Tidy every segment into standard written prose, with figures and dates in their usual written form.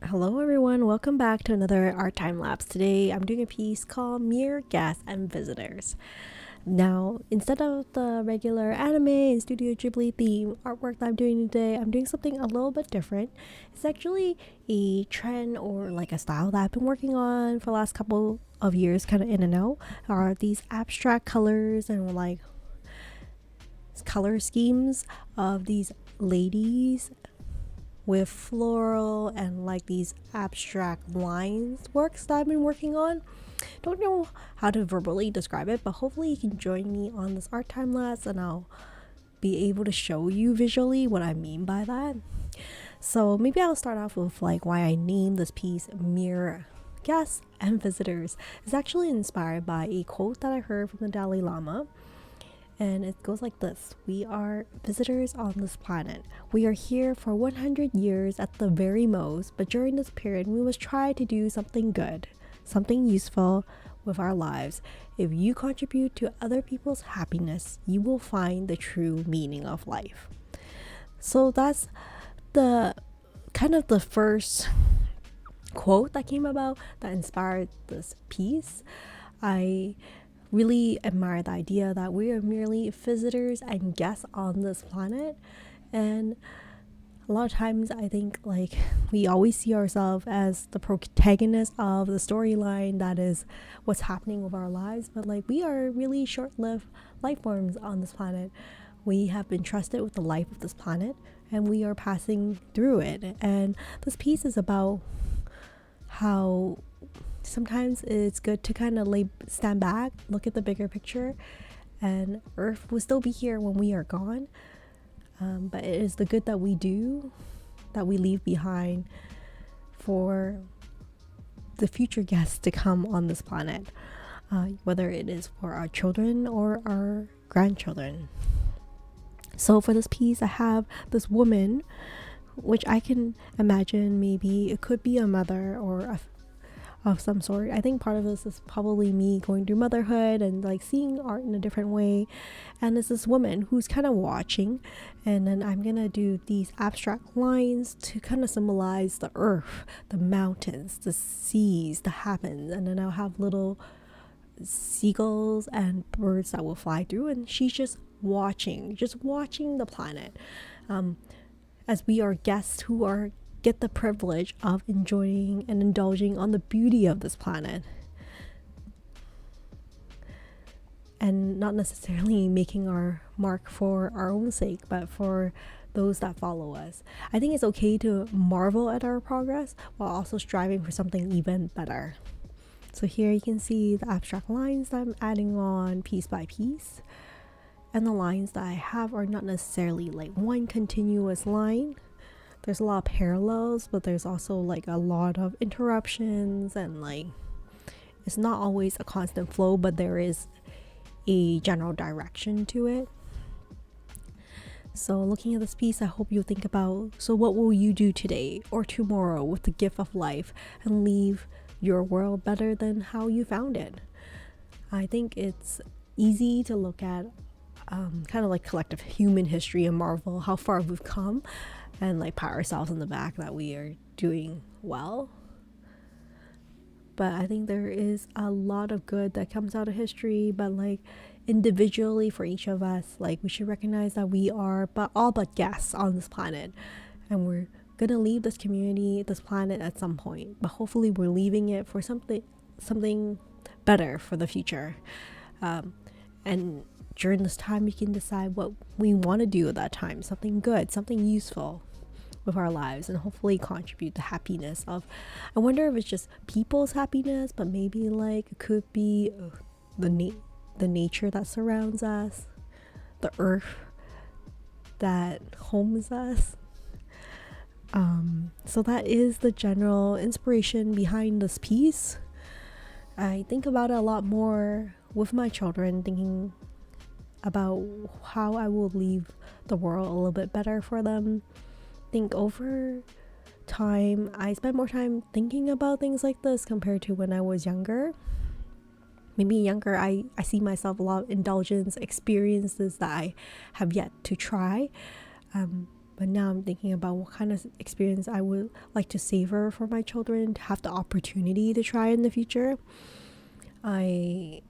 Hello everyone, welcome back to another art time lapse. Today I'm doing a piece called Mere Guests and Visitors. Now, instead of the regular anime and Studio Ghibli theme artwork that I'm doing today, I'm doing something a little bit different. It's actually a trend or like a style that I've been working on for the last couple of years, kind of in and out, are these abstract colors and like color schemes of these ladies with floral and like these abstract lines works that I've been working on. Don't know how to verbally describe it, but hopefully you can join me on this art time lapse and I'll be able to show you visually what I mean by that. So maybe I'll start off with like why I named this piece Mere Guests and Visitors. It's actually inspired by a quote that I heard from the Dalai Lama. And it goes like this: we are visitors on this planet. We are here for 100 years at the very most, but during this period, we must try to do something good, something useful with our lives. If you contribute to other people's happiness, you will find the true meaning of life. So that's the kind of the first quote that came about that inspired this piece. I really admire the idea that we are merely visitors and guests on this planet, and a lot of times I think like we always see ourselves as the protagonist of the storyline that is what's happening with our lives, but like we are really short-lived life forms on this planet. We have been trusted with the life of this planet and we are passing through it, and this piece is about how sometimes it's good to kind of stand back, look at the bigger picture, and Earth will still be here when we are gone. But it is the good that we do, that we leave behind for the future guests to come on this planet, whether it is for our children or our grandchildren. So for this piece, I have this woman, which I can imagine maybe it could be a mother or of some sort. I think part of this is probably me going through motherhood and like seeing art in a different way, and there's this woman who's kind of watching, and then I'm gonna do these abstract lines to kind of symbolize the earth, the mountains, the seas, the heavens, and then I'll have little seagulls and birds that will fly through, and she's just watching the planet, as we are guests who are get the privilege of enjoying and indulging on the beauty of this planet, and not necessarily making our mark for our own sake, but for those that follow us. I think it's okay to marvel at our progress while also striving for something even better. So here you can see the abstract lines that I'm adding on piece by piece, and the lines that I have are not necessarily like one continuous line. There's a lot of parallels, but there's also like a lot of interruptions, and like it's not always a constant flow, but there is a general direction to it. So looking at this piece, I hope you'll think about, so what will you do today or tomorrow with the gift of life and leave your world better than how you found it? I think it's easy to look at kind of like collective human history and marvel how far we've come, and like pat ourselves on the back that we are doing well. But I think there is a lot of good that comes out of history, but like individually for each of us, like we should recognize that we are all but guests on this planet, and we're gonna leave this community, this planet at some point, but hopefully we're leaving it for something better for the future. And during this time we can decide what we want to do at that time, something good, something useful with our lives, and hopefully contribute to happiness of, I wonder if it's just people's happiness, but maybe like it could be the nature that surrounds us, the earth that homes us. So that is the general inspiration behind this piece. I think about it a lot more with my children, thinking about how I will leave the world a little bit better for them. Think over time, I spend more time thinking about things like this compared to when I was younger. Maybe younger, I see myself a lot of indulgence experiences that I have yet to try. But now I'm thinking about what kind of experience I would like to savor for my children to have the opportunity to try in the future. I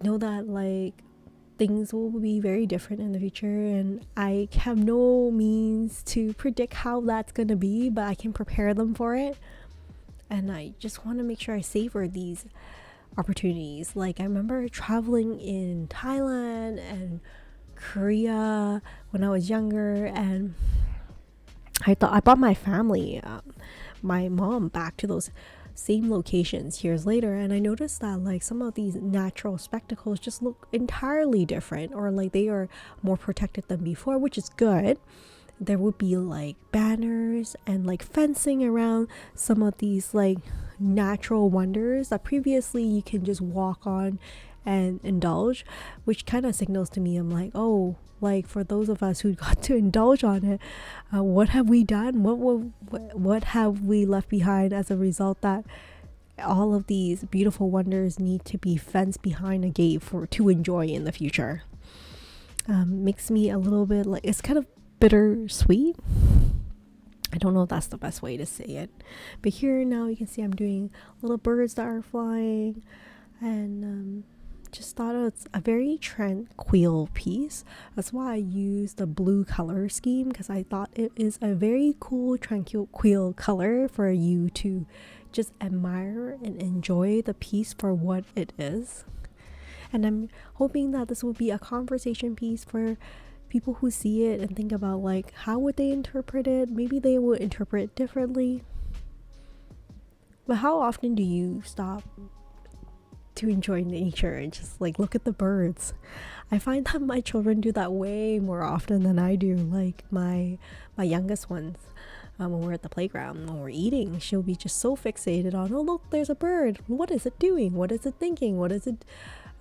know that like things will be very different in the future, and I have no means to predict how that's going to be, but I can prepare them for it. And I just want to make sure I savor these opportunities. Like I remember traveling in Thailand and Korea when I was younger, and I thought I brought my family, my mom, back to those same locations years later, and I noticed that like some of these natural spectacles just look entirely different, or like they are more protected than before, which is good. There would be like banners and like fencing around some of these like natural wonders that previously you can just walk on and indulge, which kind of signals to me, I'm like, oh, like for those of us who got to indulge on it, what have we done? What have we left behind as a result that all of these beautiful wonders need to be fenced behind a gate for to enjoy in the future? Makes me a little bit like, it's kind of bittersweet. I don't know if that's the best way to say it, but here now you can see I'm doing little birds that are flying, and just thought it's a very tranquil piece. That's why I used the blue color scheme, because I thought it is a very cool tranquil color for you to just admire and enjoy the piece for what it is. And I'm hoping that this will be a conversation piece for people who see it and think about like, how would they interpret it? Maybe they would interpret it differently. But how often do you stop to enjoy nature and just like look at the birds? I find that my children do that way more often than I do. Like my youngest ones, when we're at the playground, when we're eating, she'll be just so fixated on, oh look, there's a bird, what is it doing, what is it thinking, what is it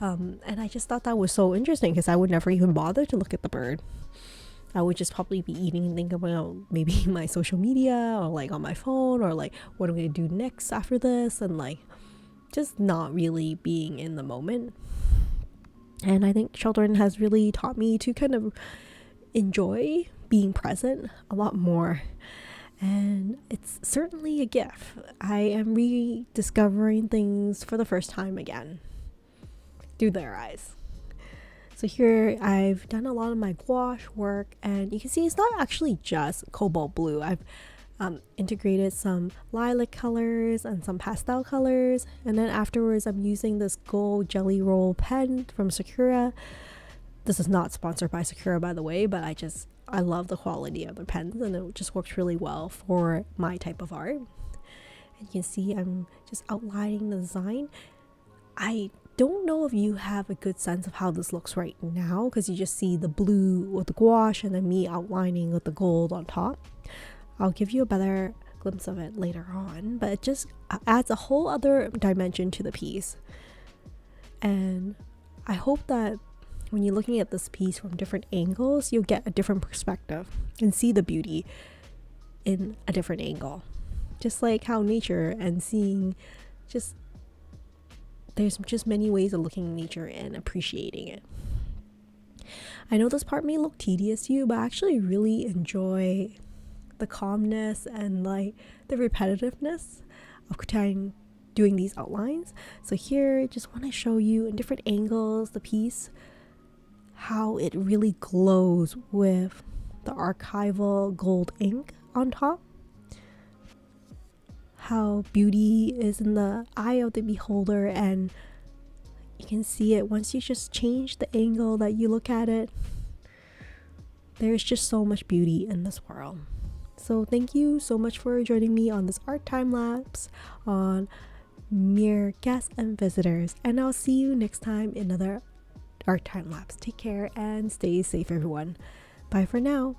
and I just thought that was so interesting, because I would never even bother to look at the bird. I would just probably be eating and think about maybe my social media, or like on my phone, or like what am I gonna do next after this, and like just not really being in the moment. And I think children has really taught me to kind of enjoy being present a lot more, and it's certainly a gift. I am rediscovering things for the first time again through their eyes. So here I've done a lot of my gouache work, and you can see it's not actually just cobalt blue. I've integrated some lilac colors and some pastel colors, and then afterwards I'm using this gold jelly roll pen from Sakura. This is not sponsored by Sakura, by the way, but I love the quality of the pens, and it just works really well for my type of art. And you can see I'm just outlining the design. I don't know if you have a good sense of how this looks right now, because you just see the blue with the gouache and then me outlining with the gold on top. I'll give you a better glimpse of it later on, but it just adds a whole other dimension to the piece. And I hope that when you're looking at this piece from different angles, you'll get a different perspective and see the beauty in a different angle. Just like how nature and seeing, just there's just many ways of looking at nature and appreciating it. I know this part may look tedious to you, but I actually really enjoy the calmness and like the repetitiveness of doing these outlines. So here I just want to show you in different angles the piece, how it really glows with the archival gold ink on top, how beauty is in the eye of the beholder, and you can see it once you just change the angle that you look at it. There's just so much beauty in this world. So thank you so much for joining me on this art time lapse on Mere Guests and Visitors, and I'll see you next time in another art time lapse. Take care and stay safe, everyone. Bye for now.